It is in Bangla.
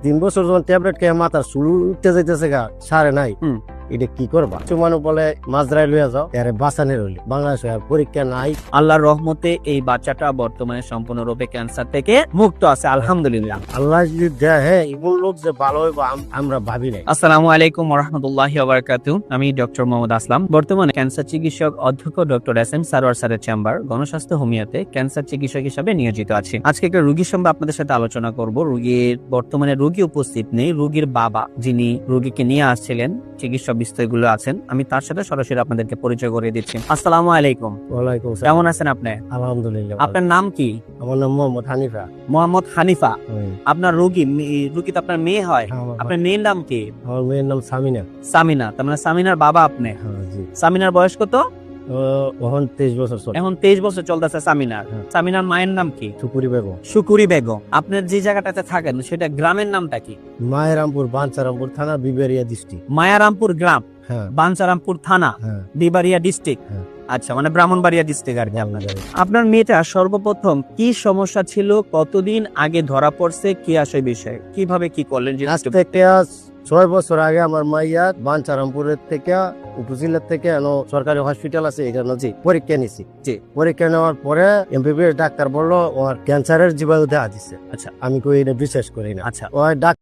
3 বছর যখন ট্যাবলেট খেয়ে মাথার চুল উঠতে যাইতেছে গা সারে নাই, এটা কি করবা? মানুষ বলে মাঝরাই লইয়া যাও, এর বাঁচানোর হইলে বাংলাদেশে আর পরীক্ষা নাই। আল্লাহর রহমতে এই বাচ্চাটা বর্তমানে সম্পূর্ণরূপে ক্যান্সার থেকে মুক্ত আছে, আলহামদুলিল্লাহ। আল্লাহ যদি দেয়, হ্যাঁ, এগুলো লোক যে ভালো হইব আমরা ভাবি নাই। আসসালামু আলাইকুম ওয়া রাহমাতুল্লাহি ওয়া বারাকাতুহু। আমি ডক্টর মোহাম্মদ আসলাম, বর্তমানে ক্যান্সার চিকিৎসক অধ্যক্ষ ডক্টর এস এম সারোয়ার স্যারের চেম্বার গণস্বাস্থ্য হোমিওতে ক্যান্সার চিকিৎসক হিসেবে নিয়োজিত আছি। আজকে একটা রোগীর সঙ্গে আপনাদের সাথে আলোচনা করব। রোগীর বর্তমানে রোগী উপস্থিত নেই, রোগীর বাবা যিনি রোগীকে নিয়ে আসছিলেন, চিকিৎসা বিস্তারগুলো আছেন, আমি তার সাথে সরাসরি আপনাদেরকে পরিচয় করিয়ে দিচ্ছি। আসসালামু আলাইকুম। ওয়ালাইকুম আসসালাম। কেমন আছেন আপনি? আলহামদুলিল্লাহ। আপনার নাম কি? আমার নাম মোহাম্মদ হানিফা। মোহাম্মদ হানিফা। আপনার রোগী তো আপনার মেয়ে হয়, আপনার মেয়ের নাম কি? আমার মেয়ের নাম সামিনা। সামিনা, তার মানে সামিনার বাবা আপনি। হ্যাঁ, জি। সামিনার বয়স কত? এখন 23 বছর চলে। এখন 23 বছর চলতেছে সামিনার। হ্যাঁ। সামিনার মায়ের নাম কি? সুপুরি বেগম। শুকুরি বেগম। আপনার যে জায়গাটাতে থাকেন সেটা গ্রামের নামটা কি? মায়েরামপুর, বাঞ্চারামপুর থানা, বিবেরিয়া ডিস্ট্রিক্ট। মায়ারামপুর গ্রাম, হ্যাঁ, বাঞ্চারামপুর থানা, হ্যাঁ। বিবাড়িয়া ডিস্ট্রিক্ট। হ্যাঁ। আচ্ছা, মানে ব্রাহ্মণবাড়িয়া ডিস্ট্রিক্ট আর কি আপনাদের। আপনার মেয়েটা সর্বপ্রথম কি সমস্যা ছিল, কতদিন আগে ধরা পড়ছে, কি আসে বিষয়, কিভাবে কি করলেন? আজ থেকে 6 বছর আগে আমার মাইয়া বাঞ্চারামপুরের থেকে, উপজেলার থেকে সরকারি হসপিটাল আছে, এখানে পরীক্ষা নিছি। জি। পরীক্ষা নেওয়ার পরে এমবিবিএস ডাক্তার বললো ওর ক্যান্সারের জীবাণু দেখা দিচ্ছে। আচ্ছা। আমি কই এটা বিশ্বাস করি না। আচ্ছা। ওই ডাক্তার